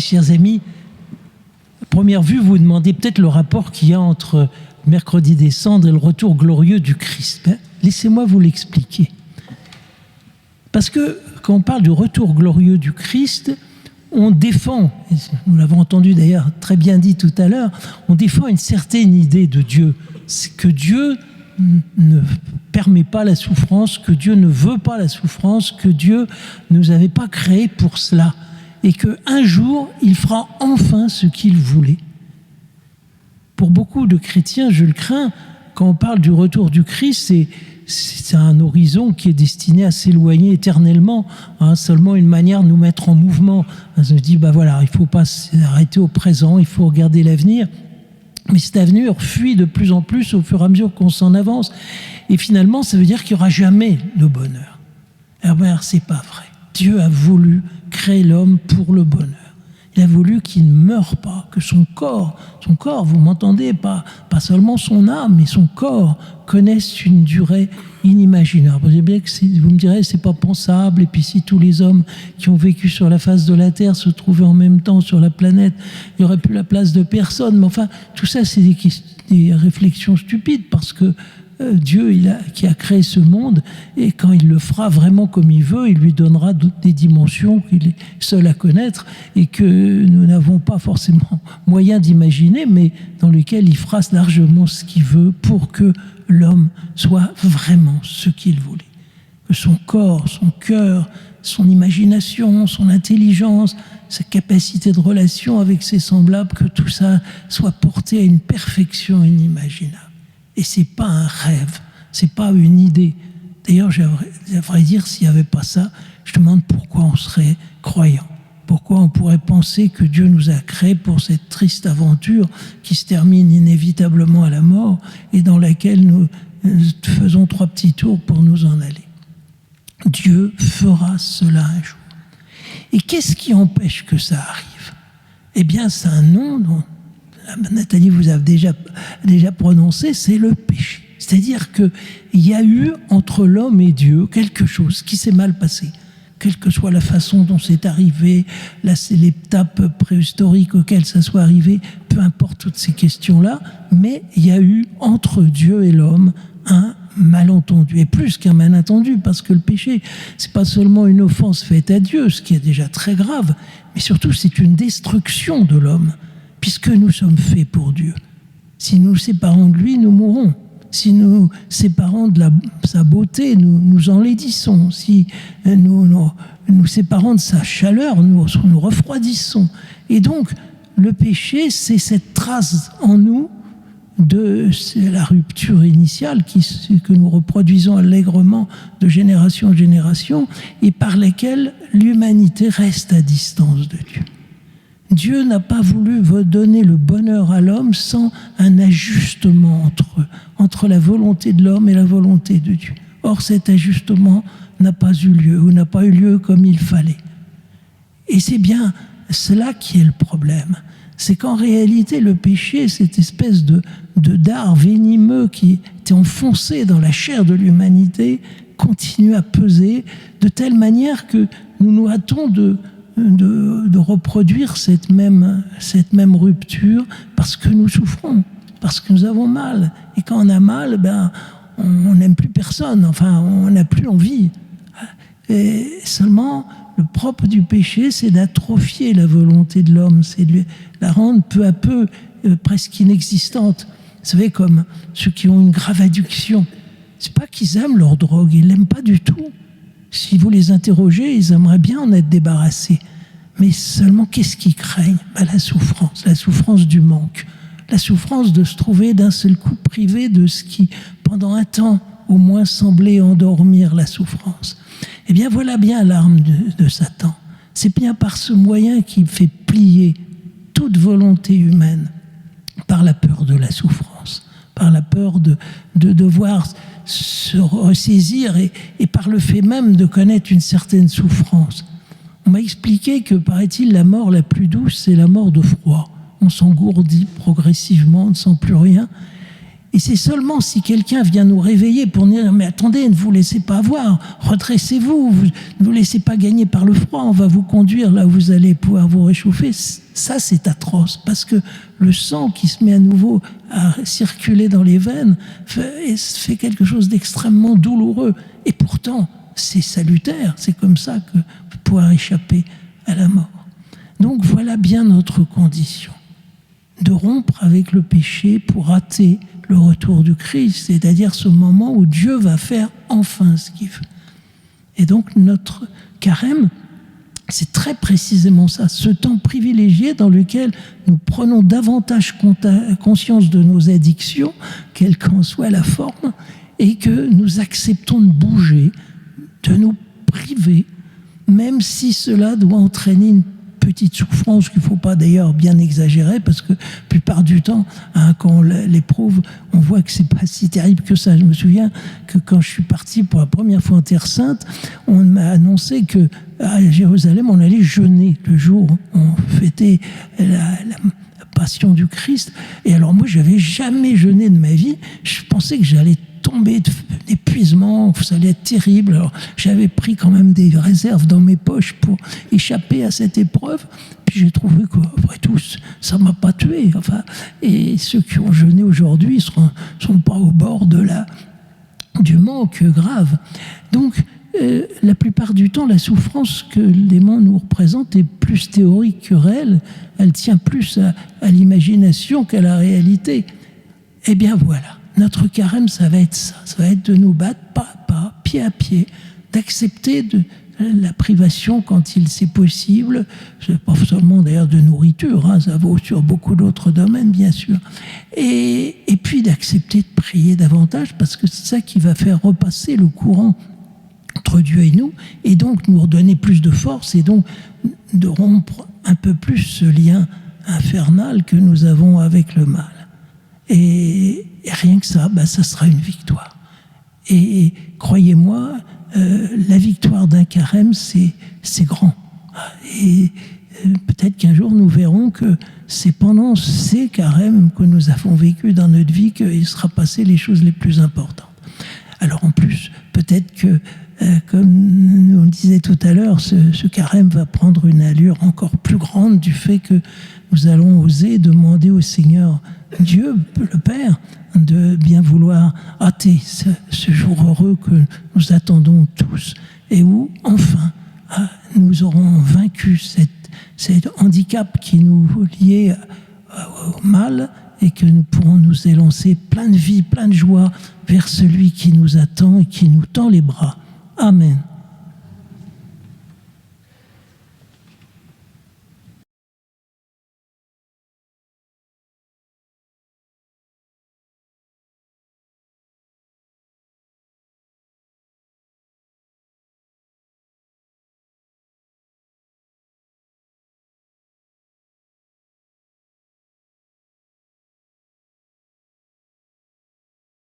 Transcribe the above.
chers amis, à première vue, vous vous demandez peut-être le rapport qu'il y a entre mercredi des cendres et le retour glorieux du Christ. Ben, laissez-moi vous l'expliquer. Parce que quand on parle du retour glorieux du Christ, on défend, nous l'avons entendu d'ailleurs très bien dit tout à l'heure, on défend une certaine idée de Dieu. C'est que Dieu ne permet pas la souffrance, que Dieu ne veut pas la souffrance, que Dieu ne nous avait pas créés pour cela. Et qu'un jour, il fera enfin ce qu'il voulait. Pour beaucoup de chrétiens, je le crains, quand on parle du retour du Christ, c'est un horizon qui est destiné à s'éloigner éternellement, hein, seulement une manière de nous mettre en mouvement. On se dit, voilà, il ne faut pas s'arrêter au présent, il faut regarder l'avenir. Mais cet avenir fuit de plus en plus au fur et à mesure qu'on s'en avance. Et finalement, ça veut dire qu'il n'y aura jamais de bonheur. Alors, c'est pas vrai. Dieu a voulu créer l'homme pour le bonheur. Il a voulu qu'il ne meure pas, que son corps, vous m'entendez, pas seulement son âme, mais son corps connaisse une durée inimaginable. Vous savez bien que vous me direz, c'est pas pensable, et puis si tous les hommes qui ont vécu sur la face de la Terre se trouvaient en même temps sur la planète, il n'y aurait plus la place de personne. Mais enfin, tout ça, c'est des réflexions stupides, parce que Dieu, qui a créé ce monde, et quand il le fera vraiment comme il veut, il lui donnera des dimensions qu'il est seul à connaître et que nous n'avons pas forcément moyen d'imaginer, mais dans lesquels il fera largement ce qu'il veut pour que l'homme soit vraiment ce qu'il voulait. Que son corps, son cœur, son imagination, son intelligence, sa capacité de relation avec ses semblables, que tout ça soit porté à une perfection inimaginable. Et c'est pas un rêve, c'est pas une idée. D'ailleurs, j'aimerais dire, s'il n'y avait pas ça, je demande pourquoi on serait croyant. Pourquoi on pourrait penser que Dieu nous a créés pour cette triste aventure qui se termine inévitablement à la mort et dans laquelle nous faisons 3 petits tours pour nous en aller. Dieu fera cela un jour. Et qu'est-ce qui empêche que ça arrive? Eh bien, c'est un nom dont Nathalie vous a déjà prononcé, c'est le péché. C'est-à-dire qu'il y a eu entre l'homme et Dieu quelque chose qui s'est mal passé. Quelle que soit la façon dont c'est arrivé, là c'est l'étape préhistorique auquel ça soit arrivé, peu importe toutes ces questions-là, mais il y a eu entre Dieu et l'homme un malentendu, et plus qu'un malentendu, parce que le péché, c'est pas seulement une offense faite à Dieu, ce qui est déjà très grave, mais surtout c'est une destruction de l'homme. Puisque nous sommes faits pour Dieu. Si nous nous séparons de lui, nous mourrons. Si nous séparons de sa beauté, nous enlaidissons. Si nous séparons de sa chaleur, nous refroidissons. Et donc, le péché, c'est cette trace en nous de la rupture initiale que nous reproduisons allègrement de génération en génération et par laquelle l'humanité reste à distance de Dieu. Dieu n'a pas voulu donner le bonheur à l'homme sans un ajustement entre la volonté de l'homme et la volonté de Dieu. Or, cet ajustement n'a pas eu lieu, ou n'a pas eu lieu comme il fallait. Et c'est bien cela qui est le problème. C'est qu'en réalité, le péché, cette espèce de dard venimeux qui était enfoncé dans la chair de l'humanité, continue à peser de telle manière que nous nous hâtons de reproduire cette même rupture parce que nous souffrons, parce que nous avons mal. Et quand on a mal, on n'aime plus personne, enfin, on n'a plus envie. Et seulement, le propre du péché, c'est d'atrophier la volonté de l'homme, c'est de la rendre peu à peu presque inexistante. Vous savez, comme ceux qui ont une grave addiction, c'est pas qu'ils aiment leur drogue, ils l'aiment pas du tout. Si vous les interrogez, ils aimeraient bien en être débarrassés. Mais seulement, qu'est-ce qu'ils craignent? La souffrance du manque, la souffrance de se trouver d'un seul coup privé de ce qui, pendant un temps, au moins semblait endormir la souffrance. Eh bien, voilà bien l'arme de Satan. C'est bien par ce moyen qu'il fait plier toute volonté humaine, par la peur de la souffrance, par la peur de devoir se ressaisir et par le fait même de connaître une certaine souffrance. On m'a expliqué que, paraît-il, la mort la plus douce, c'est la mort de froid. On s'engourdit progressivement, on ne sent plus rien. Et c'est seulement si quelqu'un vient nous réveiller pour nous dire « Mais attendez, ne vous laissez pas avoir, redressez-vous, ne vous laissez pas gagner par le froid, on va vous conduire là où vous allez pouvoir vous réchauffer », ça c'est atroce, parce que le sang qui se met à nouveau à circuler dans les veines fait quelque chose d'extrêmement douloureux. Et pourtant, c'est salutaire, c'est comme ça que pouvoir échapper à la mort. Donc voilà bien notre condition, de rompre avec le péché pour hâter le retour du Christ, c'est-à-dire ce moment où Dieu va faire enfin ce qu'il veut. Et donc notre carême, c'est très précisément ça, ce temps privilégié dans lequel nous prenons davantage conscience de nos addictions, quelle qu'en soit la forme, et que nous acceptons de bouger, de nous priver, même si cela doit entraîner une petite souffrance qu'il ne faut pas d'ailleurs bien exagérer, parce que la plupart du temps, quand on l'éprouve, on voit que ce n'est pas si terrible que ça. Je me souviens que quand je suis parti pour la première fois en Terre Sainte, on m'a annoncé qu'à Jérusalem, on allait jeûner le jour où on fêtait la passion du Christ. Et alors moi, je n'avais jamais jeûné de ma vie. Je pensais que j'allais tomber d'épuisement, ça allait être terrible. Alors, j'avais pris quand même des réserves dans mes poches pour échapper à cette épreuve. Puis j'ai trouvé qu'après tout, ça ne m'a pas tué. Enfin, et ceux qui ont jeûné aujourd'hui ne sont pas au bord du manque grave. Donc, la plupart du temps, la souffrance que le démon nous représente est plus théorique que réelle. Elle tient plus à l'imagination qu'à la réalité. Eh bien voilà. Notre carême, ça va être ça. Ça va être de nous battre pas à pas, pied à pied, d'accepter la privation quand c'est possible. C'est pas seulement d'ailleurs de nourriture, hein, ça vaut sur beaucoup d'autres domaines, bien sûr. Et puis d'accepter de prier davantage, parce que c'est ça qui va faire repasser le courant entre Dieu et nous, et donc nous redonner plus de force, et donc de rompre un peu plus ce lien infernal que nous avons avec le mal. Et rien que ça, ça sera une victoire. Et croyez-moi, la victoire d'un carême, c'est grand. Et peut-être qu'un jour, nous verrons que c'est pendant ces carèmes que nous avons vécu dans notre vie qu'il sera passé les choses les plus importantes. Alors en plus, peut-être que, comme nous le disait tout à l'heure, ce carême va prendre une allure encore plus grande du fait que nous allons oser demander au Seigneur Dieu, le Père, de bien vouloir hâter ce jour heureux que nous attendons tous, et où, enfin, nous aurons vaincu cet handicap qui nous liait au mal, et que nous pourrons nous élancer plein de vie, plein de joie vers celui qui nous attend et qui nous tend les bras. Amen.